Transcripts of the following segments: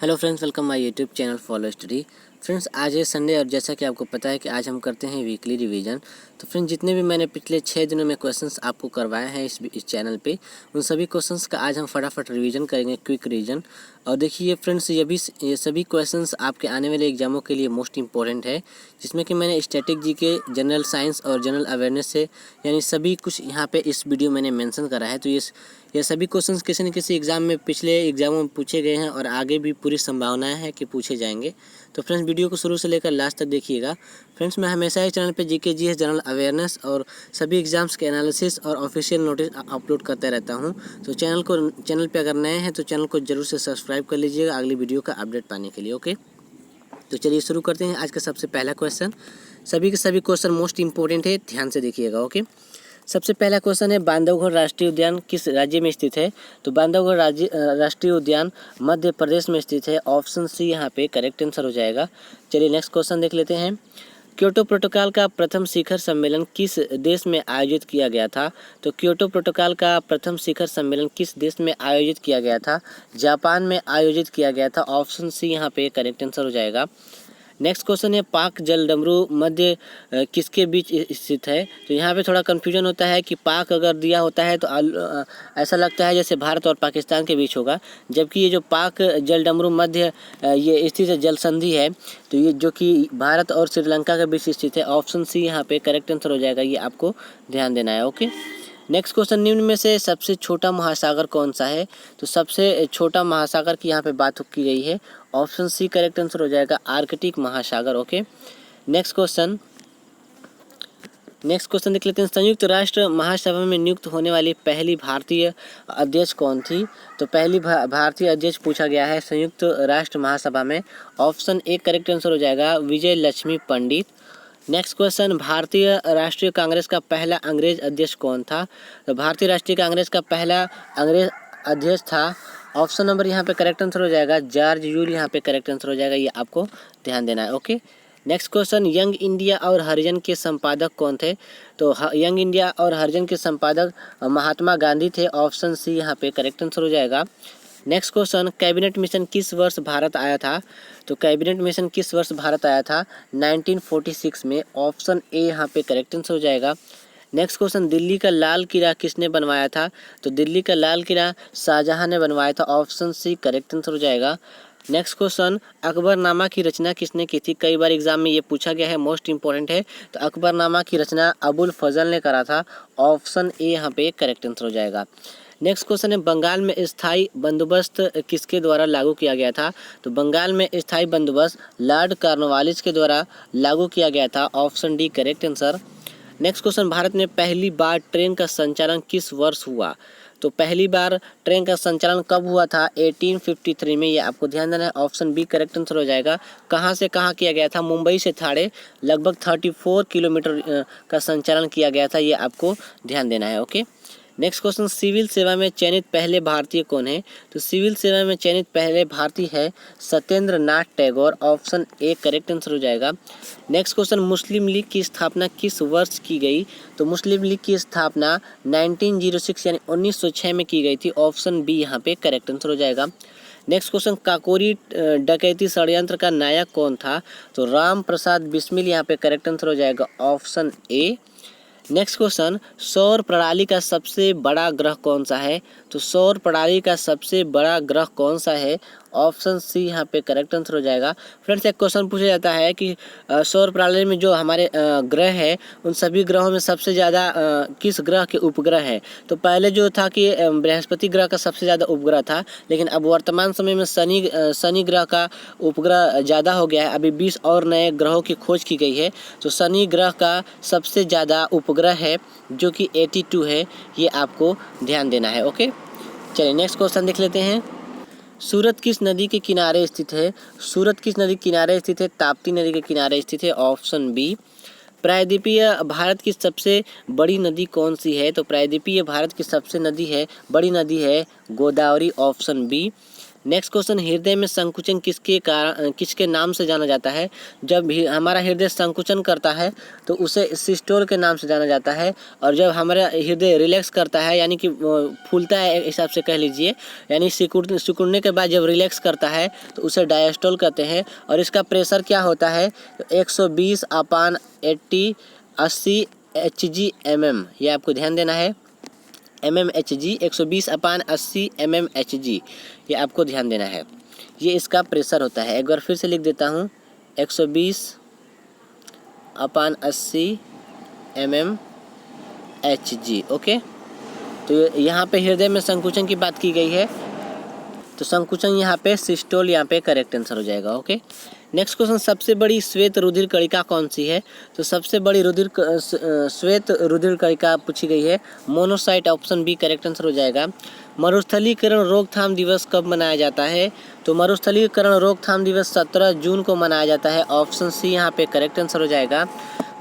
Hello friends, welcome my YouTube channel follow study. Friends, आज है Sunday और जैसा कि आपको पता है कि आज हम करते हैं वीकली रिवीजन। तो फ्रेंड्स, जितने भी मैंने पिछले 6 दिनों में क्वेश्चंस आपको करवाए हैं इस चैनल पे, उन सभी क्वेश्चंस का आज हम फटाफट रिवीजन करेंगे, क्विक रिवीजन। और देखिए फ्रेंड्स, ये सभी क्वेश्चंस आपके आने वाले एग्जामों के लिए मोस्ट इंपॉर्टेंट है, जिसमें कि मैंने स्टैटिक जीके, जनरल साइंस और जनरल अवेयरनेस से यानी सभी कुछ यहाँ पे इस वीडियो मैंने मेंशन करा है। तो ये सभी क्वेश्चंस किसी न किसी एग्जाम में पिछले एग्जामों में पूछे गए हैं और आगे भी पूरी संभावनाएं हैं कि पूछे जाएंगे। तो फ्रेंड्स, वीडियो को शुरू से लेकर लास्ट तक देखिएगा। फ्रेंड्स, मैं हमेशा इस चैनल पे जीके, जीएस, जनरल अवेयरनेस और सभी एग्जाम्स के एनालिसिस और ऑफिशियल नोटिस अपलोड करते रहता हूं। तो चैनल पे अगर नए हैं तो चैनल को जरूर से सब्सक्राइब कर लीजिएगा अगली वीडियो का अपडेट पाने के लिए। ओके, तो चलिए शुरू करते हैं। आज का सबसे पहला क्वेश्चन, सभी के सभी क्वेश्चन मोस्ट इंपॉर्टेंट है, ध्यान से देखिएगा। ओके, सबसे पहला क्वेश्चन है, बांधवगढ़ राष्ट्रीय उद्यान किस राज्य में स्थित है? तो बांधवगढ़ राष्ट्रीय उद्यान मध्य प्रदेश में स्थित है। ऑप्शन सी यहाँ पे करेक्ट आंसर हो जाएगा। चलिए नेक्स्ट क्वेश्चन देख लेते हैं। क्योटो प्रोटोकॉल का प्रथम शिखर सम्मेलन किस देश में आयोजित किया गया था? तो क्योटो प्रोटोकॉल का प्रथम शिखर सम्मेलन किस देश में आयोजित किया गया था? जापान में आयोजित किया गया था। ऑप्शन सी यहाँ पे करेक्ट आंसर हो जाएगा। नेक्स्ट क्वेश्चन है, पाक जलडमरू मध्य किसके बीच स्थित है? तो यहाँ पे थोड़ा कन्फ्यूजन होता है कि पाक अगर दिया होता है तो ऐसा लगता है जैसे भारत और पाकिस्तान के बीच होगा, जबकि ये जो पाक जलडमरू मध्य ये स्थित है, जल संधि है, तो ये जो कि भारत और श्रीलंका के बीच स्थित है। ऑप्शन सी यहाँ पे करेक्ट आंसर हो जाएगा, ये आपको ध्यान देना है। ओके, नेक्स्ट क्वेश्चन, निम्न में से सबसे छोटा महासागर कौन सा है? तो सबसे छोटा महासागर की यहाँ पे बात की गई है। ऑप्शन सी करेक्ट आंसर हो जाएगा, आर्कटिक महासागर। ओके, नेक्स्ट क्वेश्चन देख लेते हैं। संयुक्त राष्ट्र महासभा में नियुक्त होने वाली पहली भारतीय अध्यक्ष कौन थी? तो पहली भारतीय अध्यक्ष पूछा गया है संयुक्त राष्ट्र महासभा में। ऑप्शन ए करेक्ट आंसर हो जाएगा, विजय लक्ष्मी पंडित। नेक्स्ट क्वेश्चन, भारतीय राष्ट्रीय कांग्रेस का पहला अंग्रेज अध्यक्ष कौन था? तो भारतीय राष्ट्रीय कांग्रेस का पहला अंग्रेज अध्यक्ष था। ऑप्शन नंबर यहाँ पे करेक्ट आंसर हो जाएगा, जॉर्ज यूल यहाँ पे करेक्ट आंसर हो जाएगा, ये आपको ध्यान देना है। Okay, next question, young India और हरिजन के संपादक कौन थे? तो यंग इंडिया और हरिजन के संपादक महात्मा गांधी थे। ऑप्शन सी यहाँ पे करेक्ट आंसर हो जाएगा। नेक्स्ट क्वेश्चन, कैबिनेट मिशन किस वर्ष भारत आया था? तो कैबिनेट मिशन किस वर्ष भारत आया था? 1946 में। ऑप्शन ए यहाँ पे करेक्ट आंसर हो जाएगा। नेक्स्ट क्वेश्चन, दिल्ली का लाल किला किसने बनवाया था? तो दिल्ली का लाल किला शाहजहां ने बनवाया था। ऑप्शन सी करेक्ट आंसर हो जाएगा। नेक्स्ट क्वेश्चन, अकबरनामा की रचना किसने की थी? कई बार एग्जाम में ये पूछा गया है, मोस्ट इंपॉर्टेंट है। तो अकबरनामा की रचना अबुल फजल ने करा था। ऑप्शन ए यहाँ पे करेक्ट आंसर हो जाएगा। नेक्स्ट क्वेश्चन है, बंगाल में स्थायी बंदोबस्त किसके द्वारा लागू किया गया था? तो बंगाल में स्थायी बंदोबस्त लॉर्ड कॉर्नवालिस के द्वारा लागू किया गया था। Option D correct answer. Next question, Bharat में पहली बार ट्रेन का संचालन किस वर्ष हुआ? तो पहली बार ट्रेन का संचालन कब हुआ था? 1853 में, ये आपको ध्यान देना है। ऑप्शन बी करेक्ट आंसर हो जाएगा। कहाँ से कहाँ किया गया था? मुंबई से ठाणे लगभग 34 किलोमीटर का संचालन किया गया था, ये आपको ध्यान देना है। ओके, नेक्स्ट क्वेश्चन, सिविल सेवा में चयनित पहले भारतीय कौन है? तो सिविल सेवा में चयनित पहले भारतीय है Satyendra Nath Tagore. Option A correct answer हो जाएगा। नेक्स्ट क्वेश्चन, मुस्लिम लीग की स्थापना किस वर्ष की गई? तो मुस्लिम लीग की स्थापना 1906 यानी 1906 में की गई थी। ऑप्शन बी यहाँ पे करेक्ट आंसर हो जाएगा। नेक्स्ट क्वेश्चन, काकोरी डकैती षड्यंत्र का नायक कौन था? तो राम प्रसाद बिस्मिल यहाँ पे करेक्ट आंसर हो जाएगा। Option A. नेक्स्ट क्वेश्चन, सौर प्रणाली का सबसे बड़ा ग्रह कौन सा है? तो सौर प्रणाली का सबसे बड़ा ग्रह कौन सा है? ऑप्शन सी यहाँ पे करेक्ट आंसर हो जाएगा। फ्रेंड्स, एक क्वेश्चन पूछा जाता है कि सौर प्रणाली में जो हमारे ग्रह है, उन सभी ग्रहों में सबसे ज़्यादा किस ग्रह के उपग्रह है? तो पहले जो था कि बृहस्पति ग्रह का सबसे ज़्यादा उपग्रह था, लेकिन अब वर्तमान समय में शनि ग्रह का उपग्रह ज़्यादा हो गया है। अभी 20 और नए ग्रहों की खोज की गई है, तो शनि ग्रह का सबसे ज़्यादा उपग्रह है जो कि 82 है, ये आपको ध्यान देना है। ओके, चलिए नेक्स्ट क्वेश्चन देख लेते हैं। सूरत किस नदी के किनारे स्थित है? सूरत किस नदी के किनारे स्थित है? ताप्ती नदी के किनारे स्थित है। Option B. प्रायद्वीपीय भारत की सबसे बड़ी नदी कौन सी है? तो प्रायद्वीपीय भारत की सबसे बड़ी नदी है Godavari. Option B. Next question, हृदय में संकुचन किसके नाम से जाना जाता है? जब भी हमारा हृदय संकुचन करता है तो उसे सिस्टोल के नाम से जाना जाता है, और जब हमारा हृदय रिलैक्स करता है यानी कि फूलता है, एक हिसाब से कह लीजिए, यानी सिकुड़ने के बाद जब रिलैक्स करता है तो उसे डायस्टोल कहते हैं। और इसका प्रेशर क्या होता है? 120/80 80 Hg/mm, ये आपको ध्यान देना है। mmHg 120/80 mmHg, ये आपको ध्यान देना है। ये इसका प्रेशर होता है। एक बार फिर से लिख देता हूँ, 120/80 mmHg। ओके, तो यहाँ पे हृदय में संकुचन की बात की गई है, तो संकुचन यहाँ पे सिस्टोल, यहाँ पे करेक्ट आंसर हो जाएगा। ओके, नेक्स्ट क्वेश्चन, सबसे बड़ी श्वेत रुधिर कणिका कौन सी है? तो सबसे बड़ी श्वेत रुधिर कणिका पूछी गई है monocyte, option B correct answer हो जाएगा। मरुस्थलीकरण रोकथाम दिवस कब मनाया जाता है? तो मरुस्थलीकरण रोकथाम दिवस 17 जून को मनाया जाता है, ऑप्शन सी यहाँ पे करेक्ट आंसर हो जाएगा।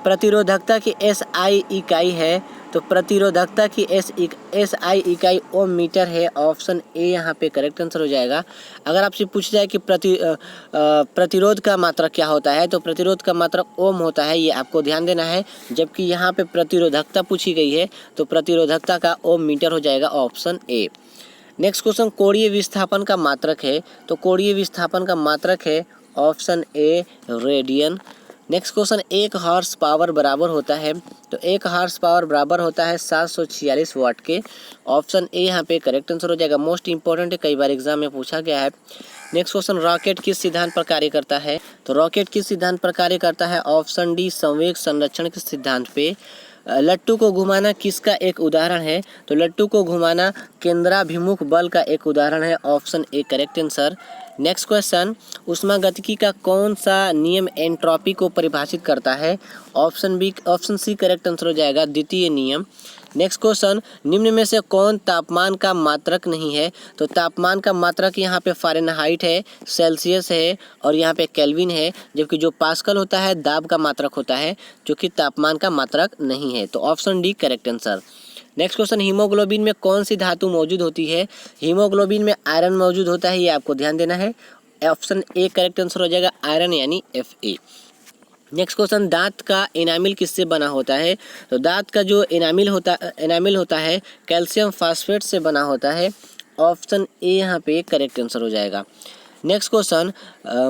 प्रतिरोधकता की SI इकाई है, तो प्रतिरोधकता की SI इकाई ओम मीटर है, ऑप्शन ए यहाँ पे करेक्ट आंसर हो जाएगा। अगर आपसे पूछ जाए कि प्रतिरोध का मात्रक क्या होता है, तो प्रतिरोध का मात्रक ओम होता है, ये आपको ध्यान देना है। जबकि यहाँ पे प्रतिरोधकता पूछी गई है तो प्रतिरोधकता का ओम मीटर हो जाएगा, ऑप्शन ए। नेक्स्ट क्वेश्चन, कोणीय विस्थापन का मात्रक है, तो कोणीय विस्थापन का मात्रक है ऑप्शन ए radian. Next question, 1 horse power बराबर होता है, तो 1 हॉर्स पावर बराबर होता है 746 वाट के, ऑप्शन ए यहाँ पे करेक्ट आंसर हो जाएगा। मोस्ट इंपॉर्टेंट है, कई बार एग्जाम में पूछा गया है। नेक्स्ट क्वेश्चन, रॉकेट किस सिद्धांत पर कार्य करता है? तो रॉकेट किस सिद्धांत पर कार्य करता है? ऑप्शन डी संवेग संरक्षण के सिद्धांत पे। लट्टू को घुमाना किसका एक उदाहरण है? तो लट्टू को घुमाना केंद्राभिमुख बल का एक उदाहरण है, option A correct answer. Next question, ऊष्मागतिकी का कौन सा नियम एंट्रोपी को परिभाषित करता है? ऑप्शन सी करेक्ट आंसर हो जाएगा, द्वितीय नियम। नेक्स्ट क्वेश्चन, निम्न में से कौन तापमान का मात्रक नहीं है? तो तापमान का मात्रक यहाँ पे फ़ारेनहाइट है, सेल्सियस है और यहाँ पे केल्विन है, जबकि जो पास्कल होता है दाब का मात्रक होता है, जो कि तापमान का मात्रक नहीं है। तो option D correct answer. Next question, haemoglobin में कौन सी धातु मौजूद होती है? हीमोग्लोबिन में आयरन मौजूद होता है, ये आपको ध्यान देना है, ऑप्शन ए करेक्ट आंसर हो जाएगा, आयरन यानी Fa। नेक्स्ट क्वेश्चन, दांत का एनामिल किससे बना होता है? तो दांत का जो एनामिल होता है कैल्शियम फास्फेट से बना होता है, ऑप्शन ए यहाँ पे करेक्ट आंसर हो जाएगा। नेक्स्ट क्वेश्चन,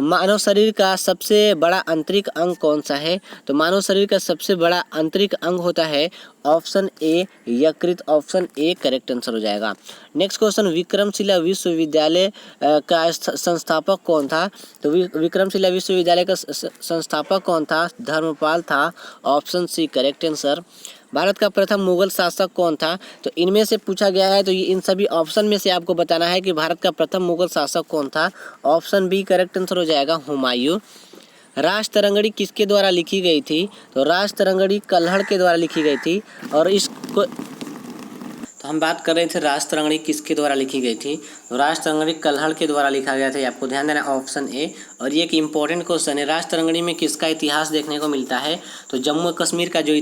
मानव शरीर का सबसे बड़ा आंतरिक अंग कौन सा है? तो मानव शरीर का सबसे बड़ा आंतरिक अंग होता है, ऑप्शन ए यकृत, ऑप्शन ए करेक्ट आंसर हो जाएगा। नेक्स्ट क्वेश्चन, विक्रमशिला विश्वविद्यालय का संस्थापक कौन था? तो विक्रमशिला विश्वविद्यालय का संस्थापक कौन था? धर्मपाल था, option C correct answer. Bharat का प्रथम मुगल शासक कौन था? तो इनमें से पूछा गया है, तो ये इन सभी ऑप्शन में से आपको बताना है कि भारत का प्रथम मुगल शासक कौन था, ऑप्शन बी करेक्ट आंसर हो जाएगा, हुमायूं। राजतरंगड़ी किसके द्वारा लिखी गई थी? तो राजतरंगड़ी कल्हड़ के द्वारा लिखी गई थी, और इसको तो हम बात कर रहे थे राजतरंगड़ी किसके द्वारा लिखी गई थी? तो राजतरंगड़ी कल्हड़ के द्वारा लिखा गया था, ये आपको ध्यान देना, ऑप्शन ए। और ये एक इंपॉर्टेंट क्वेश्चन है, राजतरंगड़ी में किसका इतिहास देखने को मिलता है? तो जम्मू कश्मीर का जो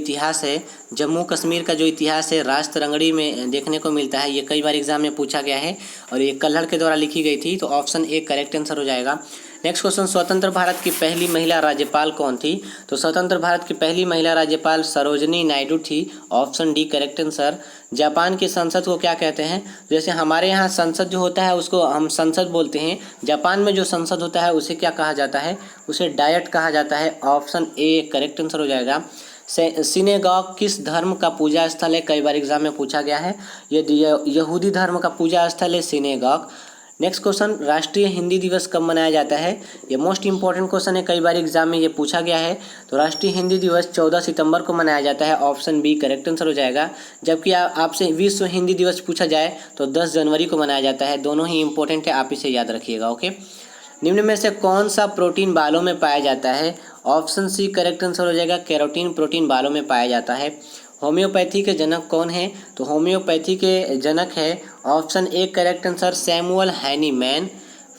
इतिहास है राजतरंगड़ी में देखने को मिलता है, ये कई बार एग्जाम में पूछा गया है, और ये कल्हड़ के द्वारा लिखी गई थी, तो ऑप्शन ए करेक्ट आंसर हो जाएगा। नेक्स्ट क्वेश्चन, स्वतंत्र भारत की पहली महिला राज्यपाल कौन थी? तो स्वतंत्र भारत की पहली महिला राज्यपाल सरोजनी नायडू थी, option D correct answer. Japan की संसद को क्या कहते हैं? जैसे हमारे यहाँ संसद जो होता है उसको हम संसद बोलते हैं, जापान में जो संसद होता है उसे क्या कहा जाता है? उसे डायट कहा जाता है, ऑप्शन ए करेक्ट आंसर हो जाएगा। सिनेगॉग किस धर्म का पूजा स्थल है? कई बार एग्जाम में पूछा गया है, यदि यहूदी धर्म का पूजा स्थल है सिनेगॉग। नेक्स्ट क्वेश्चन, राष्ट्रीय हिंदी दिवस कब मनाया जाता है? ये मोस्ट इंपॉर्टेंट क्वेश्चन है, कई बार एग्जाम में ये पूछा गया है। तो राष्ट्रीय हिंदी दिवस 14 सितंबर को मनाया जाता है, ऑप्शन बी करेक्ट आंसर हो जाएगा। जबकि आपसे विश्व हिंदी दिवस पूछा जाए तो 10 जनवरी को मनाया जाता है, दोनों ही इंपॉर्टेंट है, आप इसे याद रखिएगा। ओके, निम्न में से कौन सा प्रोटीन बालों में पाया जाता है? ऑप्शन सी करेक्ट आंसर हो जाएगा, केराटिन प्रोटीन बालों में पाया जाता है। होम्योपैथी के जनक कौन है? तो होम्योपैथी के जनक है, option A correct answer, Samuel Hahnemann.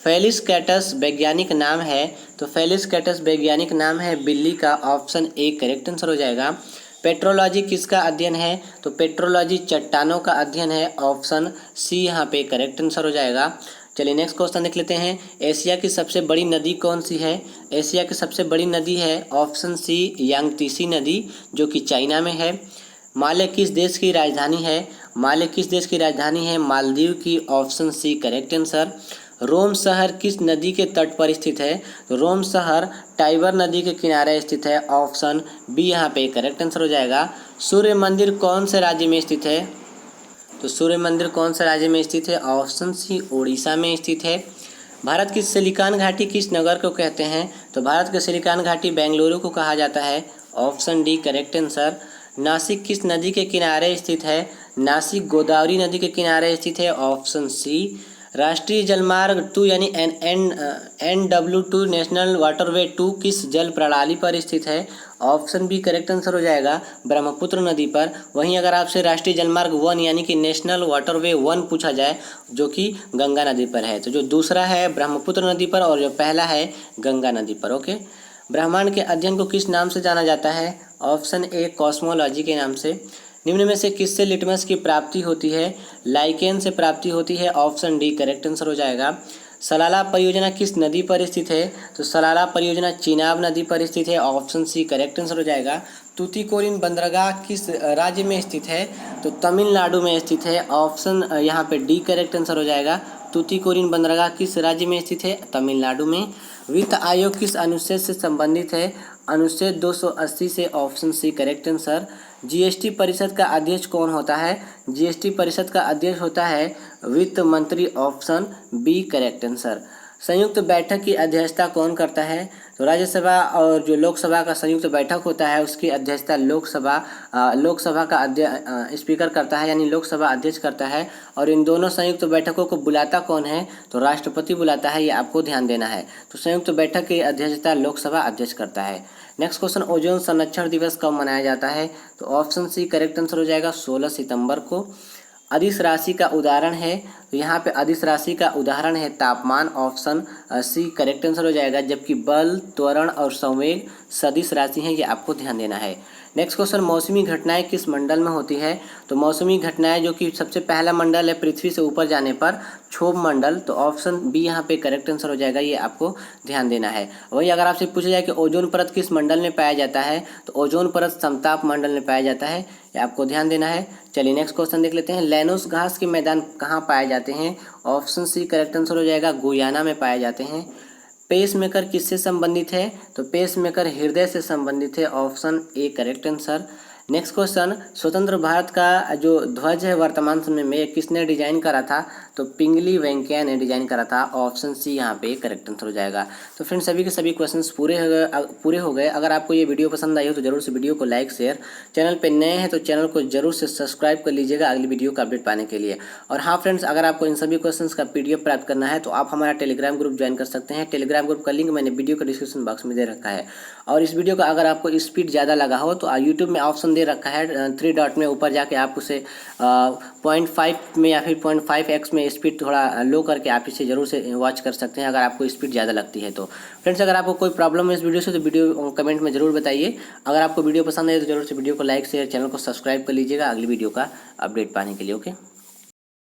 Felis catus वैज्ञानिक नाम है, तो फेलिस कैटस वैज्ञानिक नाम है बिल्ली का, ऑप्शन ए करेक्ट आंसर हो जाएगा। पेट्रोलॉजी किसका अध्ययन है? तो पेट्रोलॉजी चट्टानों का अध्ययन है, ऑप्शन सी यहाँ पे करेक्ट आंसर हो जाएगा। चलिए नेक्स्ट क्वेश्चन देख लेते हैं। एशिया की सबसे बड़ी नदी कौन सी है? एशिया की सबसे बड़ी नदी है ऑप्शन सी यांगतीसी नदी, जो कि चाइना में है। माले किस देश की राजधानी है? माले किस देश की राजधानी है? मालदीव की, ऑप्शन सी करेक्ट आंसर। रोम शहर किस नदी के तट पर स्थित है? रोम शहर टाइबर नदी के किनारे स्थित है, ऑप्शन बी यहाँ पे करेक्ट आंसर हो जाएगा। सूर्य मंदिर कौन से राज्य में स्थित है? तो सूर्य मंदिर कौन से राज्य में स्थित है? ऑप्शन सी उड़ीसा में स्थित है। भारत की सिलिकॉन घाटी किस नगर को कहते हैं? तो भारत की सिलिकॉन घाटी बेंगलुरु को कहा जाता है, option D correct answer. Nashik किस नदी के किनारे स्थित है? नासिक गोदावरी नदी के किनारे स्थित है, ऑप्शन सी। राष्ट्रीय जलमार्ग 2 यानी NW2 नेशनल वाटरवे 2 किस जल प्रणाली पर स्थित है? ऑप्शन बी करेक्ट आंसर हो जाएगा, ब्रह्मपुत्र नदी पर। वहीं अगर आपसे राष्ट्रीय जलमार्ग 1 यानी कि नेशनल वाटरवे 1 पूछा जाए, जो कि गंगा नदी पर है, तो जो दूसरा है ब्रह्मपुत्र नदी पर और जो पहला है गंगा नदी पर। ओके। ब्रह्मांड के अध्ययन को किस नाम से जाना जाता है? ऑप्शन ए कॉस्मोलॉजी के नाम से। निम्न में से किससे लिटमस की प्राप्ति होती है? लाइकेन से प्राप्ति होती है, ऑप्शन डी करेक्ट आंसर हो जाएगा। सलाला परियोजना किस नदी पर स्थित है? तो सलाला परियोजना चिनाब नदी पर स्थित है, ऑप्शन सी करेक्ट आंसर हो जाएगा। तूतीकोरिन बंदरगाह किस राज्य में स्थित है? तो तमिलनाडु में स्थित है, ऑप्शन यहाँ पे डी करेक्ट आंसर हो जाएगा। तूतीकोरिन बंदरगाह किस राज्य में स्थित है? तमिलनाडु में। वित्त आयोग किस अनुच्छेद से संबंधित है? अनुच्छेद 280 से, option C correct answer. GST परिषद का अध्यक्ष कौन होता है? जीएसटी परिषद का अध्यक्ष होता है वित्त मंत्री, ऑप्शन बी करेक्ट आंसर। संयुक्त बैठक की अध्यक्षता कौन करता है? तो राज्यसभा और जो लोकसभा का संयुक्त बैठक होता है उसकी अध्यक्षता लोकसभा का स्पीकर करता है, यानी लोकसभा अध्यक्ष करता है। और इन दोनों संयुक्त बैठकों को बुलाता कौन है? तो राष्ट्रपति बुलाता है, ये आपको ध्यान देना है। तो संयुक्त बैठक की अध्यक्षता लोकसभा अध्यक्ष करता है। नेक्स्ट क्वेश्चन, ओजोन संरक्षण दिवस कब मनाया जाता है? तो ऑप्शन सी करेक्ट आंसर हो जाएगा, 16 सितंबर को। अदिश राशि का उदाहरण है, तो यहाँ पे अदिश राशि का उदाहरण है तापमान, ऑप्शन सी करेक्ट आंसर हो जाएगा। जबकि बल, त्वरण और संवेग सदिश राशि हैं, ये आपको ध्यान देना है। नेक्स्ट क्वेश्चन, मौसमी घटनाएं किस मंडल में होती है? तो मौसमी घटनाएं जो कि सबसे पहला मंडल है पृथ्वी से ऊपर जाने पर, क्षोभ मंडल, तो ऑप्शन बी यहाँ पे करेक्ट आंसर हो जाएगा, ये आपको ध्यान देना है। वही अगर आपसे पूछा जाए कि ओजोन परत किस मंडल में पाया जाता है, तो ओजोन परत समताप मंडल में पाया जाता है, ये आपको ध्यान देना है। चलिए नेक्स्ट क्वेश्चन देख लेते हैं। लैनोस घास के मैदान कहाँ पाए जाते हैं? ऑप्शन सी करेक्ट आंसर हो जाएगा, गुयाना में पाए जाते हैं। पेस मेकर किससे संबंधित है? तो पेस मेकर हृदय से संबंधित है, option A correct answer. Next question, स्वतंत्र भारत का जो ध्वज है वर्तमान समय में किसने डिजाइन करा था? तो पिंगली वेंकैया ने डिजाइन करा था, ऑप्शन सी यहाँ पे करेक्ट आंसर हो जाएगा। तो फ्रेंड्स सभी के सभी क्वेश्चंस पूरे हो गए। अगर आपको ये वीडियो पसंद आई हो तो जरूर से वीडियो को लाइक शेयर, चैनल पे नए हैं तो चैनल को जरूर से सब्सक्राइब कर लीजिएगा अगली वीडियो का अपडेट पाने के लिए। और हाँ फ्रेंड्स, अगर आपको इन सभी क्वेश्चंस का PDF प्राप्त करना है तो आप हमारा टेलीग्राम ग्रुप ज्वाइन कर सकते हैं। टेलीग्राम ग्रुप का लिंक मैंने वीडियो के डिस्क्रिप्शन बॉक्स में दे रखा है। और इस वीडियो का अगर आपको स्पीड ज़्यादा लगा हो तो यूट्यूब में ऑप्शन दे रखा है 3 डॉट में, ऊपर जाके आप उसे 0.5 में या फिर 0.5x में स्पीड थोड़ा लो करके आप इसे जरूर से वॉच कर सकते हैं अगर आपको स्पीड ज़्यादा लगती है तो। फ्रेंड्स अगर आपको कोई प्रॉब्लम है इस वीडियो से तो वीडियो कमेंट में जरूर बताइए। अगर आपको वीडियो पसंद है तो जरूर से वीडियो को लाइक शेयर, चैनल को सब्सक्राइब कर लीजिएगा अगली वीडियो का अपडेट पाने के लिए। ओके।